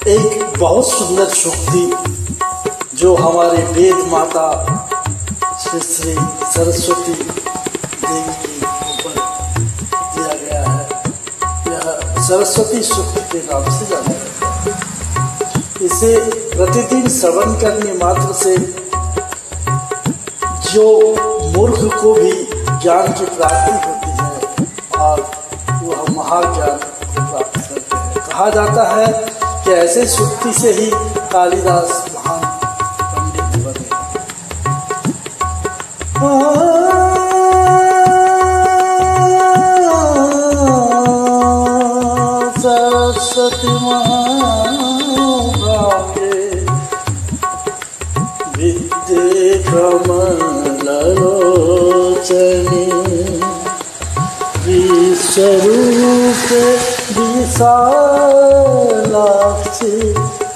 एक बहुत सुंदर सूक्ति जो हमारे वेद माता श्री श्री सरस्वती देवी के ऊपर दिया गया है। यह सरस्वती सूक्ति के नाम से जाना जाता है। इसे प्रतिदिन श्रवण करने मात्र से जो मूर्ख को भी ज्ञान की प्राप्ति होती है और वह महाज्ञान को प्राप्त करते हैं। कहा जाता है कि ऐसे सूक्ति से ही कालिदास महान पंडित बने। सरस्वती महाभागे विद्ये कमललोचनी विश्वरूपे विशालाक्षी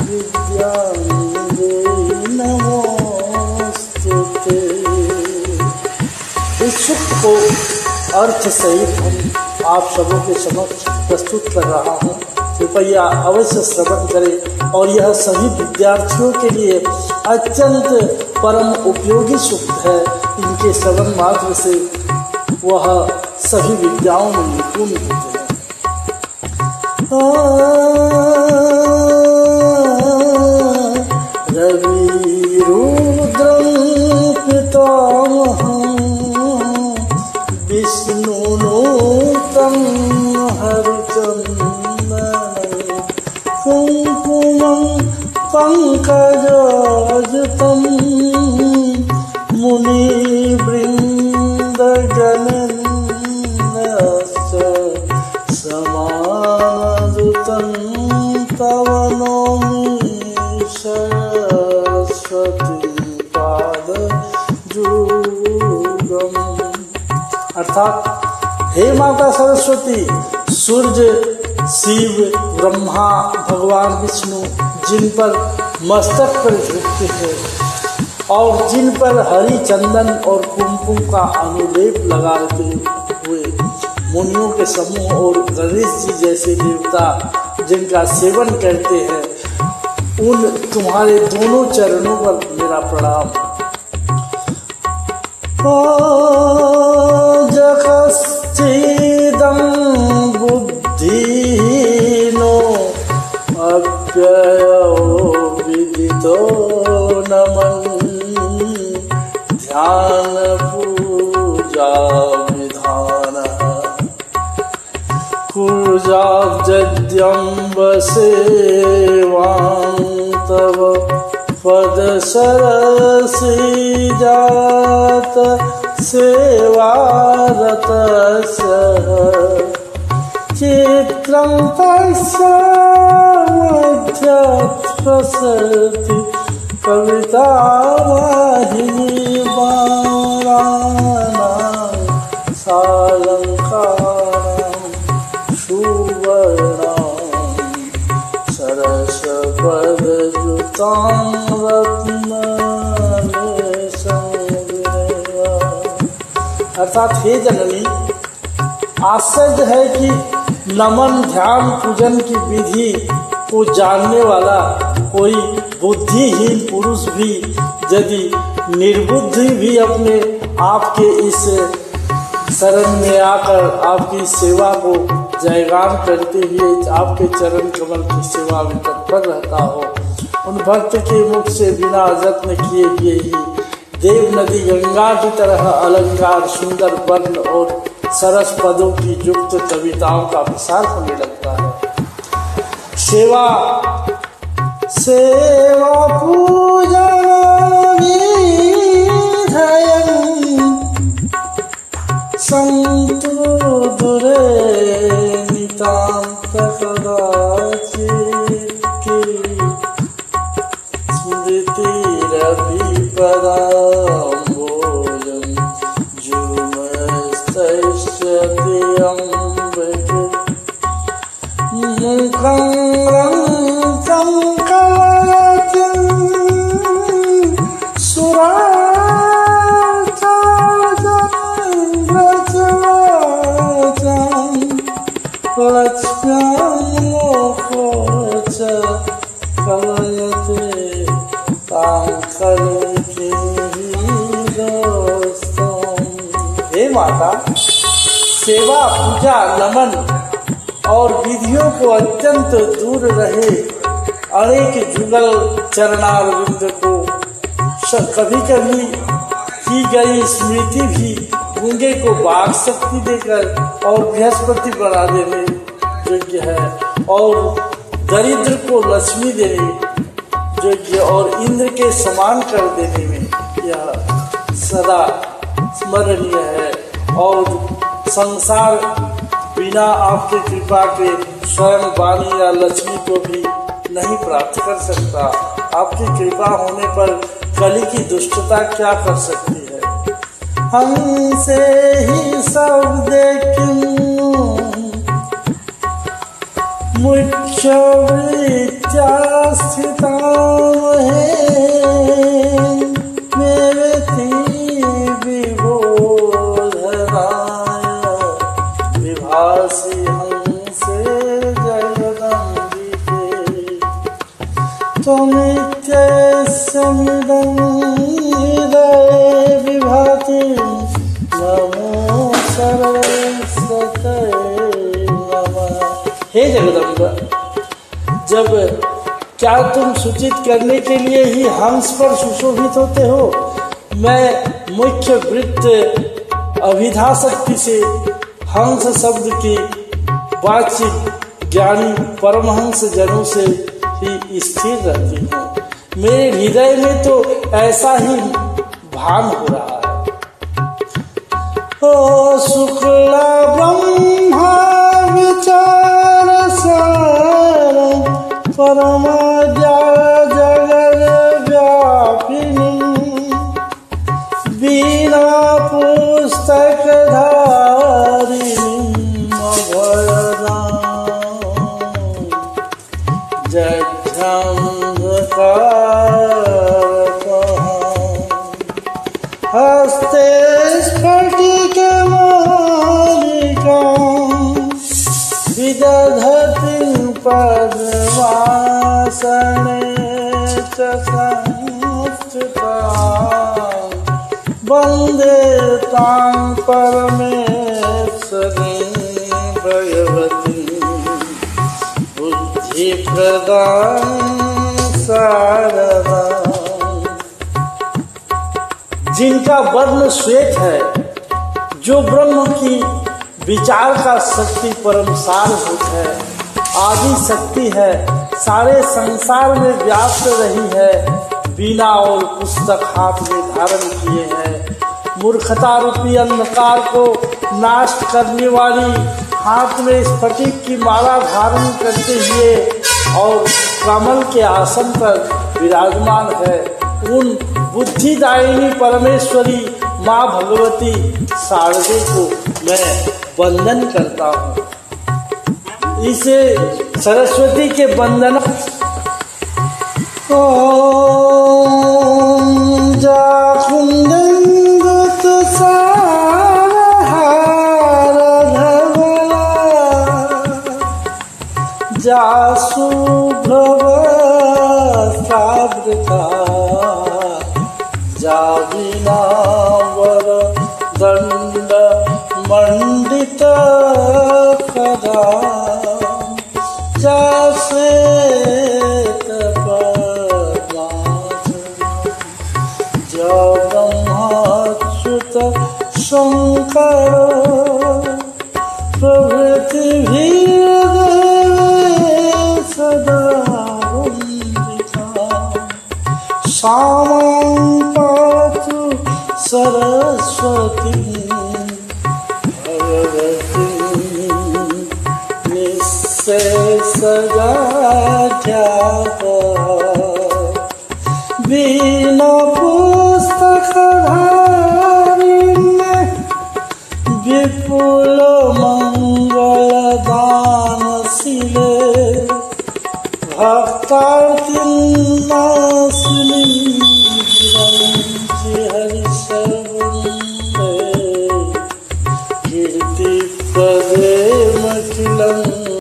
विद्यानिधे नमोस्तुते। इस सूक्त को अर्थ सहित हम आप सबों के समक्ष प्रस्तुत कर रहा हूँ। कृपया अवश्य श्रवण करें और यह सभी विद्यार्थियों के लिए अत्यंत परम उपयोगी सूक्त है। इनके श्रवण मात्र से वह सभी विद्याओं में निपुण होते हैं। रवि रुद्रं पितामहं विष्णुनूतं हरिचन्दनं कुङ्कुमं पंकजयुतं मुनिवृन्दगणस्य समादुतं तव नौमि सरस्वती पादयुगम्। अर्थात हे माता सरस्वती, सूर्य, शिव, ब्रह्मा, भगवान विष्णु जिन पर मस्तक पर झुकते हैं और जिन पर हरि चंदन और कुमकुम का अनुलेप लगाते हुए मुनियों के समूह और गणेश जी जैसे देवता जिनका सेवन करते हैं, उन तुम्हारे दोनों चरणों पर मेरा प्रणाम। जगश्चिदं बुद्धिहीनो अव्ययो विदितो नमन् ध्यान पूजा विधानः कुर्याद्यम्ब सेवां तव पद सरसिजात सेवारतस्य चित्रं तस्य मध्यप्रसरति कविता वाहिनी वाराणां सालंकारं सुवर्णां सरसपदयुतां रत्नलेशं विनया। अर्थात हे जननी, आश्चर्य है कि नमन, ध्यान, पूजन की विधि को जानने वाला कोई बुद्धिहीन पुरुष भी यदि निर्बुद्धि भी अपने आपके इस शरण में आकर आपकी सेवा को जयगान करते हुए आपके चरण कमल की सेवा में तत्पर रहता हो, उन भक्त के मुख से बिना यत्न किए हुए ही देव नदी गंगा की तरह अलंकार, सुंदर वर्ण और सरस पदों की युक्त कविताओं का विशाल होने लगता है। सेवा पूजन विधयं सन्तु दूरे नितान्त कदाचित् स्मृतिरपि पदाम्बोजं जुमस्तस्यति अम्बके मुखं रङ्गं कलयति माता, सेवा पूजा नमन और विधियों को अत्यंत दूर रहे अनेक जुगल चरणारविंद को कभी कभी की गई स्मृति भी गूंगे को वाक शक्ति देकर और बृहस्पति बना देने योग्य है, और दरिद्र को लक्ष्मी देने योग्य और इंद्र के समान कर देने में यह सदा स्मरणीय है। और संसार बिना आपके कृपा के स्वयं वाणी या लक्ष्मी को भी नहीं प्राप्त कर सकता। आपकी कृपा होने पर कली की दुष्टता क्या कर सकती है। हमसे ही सब देखूं मुख्य वृत्या स्थिता है मेरे विबोधनाय विभासी हमसे जगदम्बिके त्वमित्यस्मिदं हृदये विभाति नमो सरस्वते नमः। हे जगदम्बा, जब क्या तुम सूचित करने के लिए ही हंस पर सुशोभित होते हो? मैं मुख्य वृत्त अभिधा शक्ति से हंस शब्द की वाच्य ज्ञानी परमहंस जनों से ही स्थिर रहती हूँ। मेरे हृदय में तो ऐसा ही भान हो रहा है। ओ शुक्ला ब्रह्मा विचार सार परमाद्या जगद व्यापिनी बीना पुस्तक धारिणी अभयदां हस्ते स्फटिक मालिकां विदधतीं पद्मासने च संस्थितां वन्दे तां परमेश्वरीं भगवतीं बुद्धिप्रदां शारदां। जिनका वर्ण श्वेत है, जो ब्रह्म की विचार का शक्ति परम सारभूत है, आदि शक्ति है, सारे संसार में व्याप्त रही है, बीना और पुस्तक हाथ में धारण किए हैं, मूर्खता रूपी अंधकार को नाश करने वाली हाथ में स्फटिक की माला धारण करते हुए और कमल के आसन पर विराजमान है, उन बुद्धिदायिनी परमेश्वरी माँ भगवती शारदे को मैं वंदन करता हूँ। इसे सरस्वती के वंदन जाविनावर दंड मंडित कदा श्वेत ब्रह्माच्युत शंकर प्रभृति भी सदा सामां पातु सरस्वती भगवती निःशेषजाड्यापहा बीना पुस्तकधारिण्ये विपुल मंगलदानशीले भक्तार्तिनाशिनी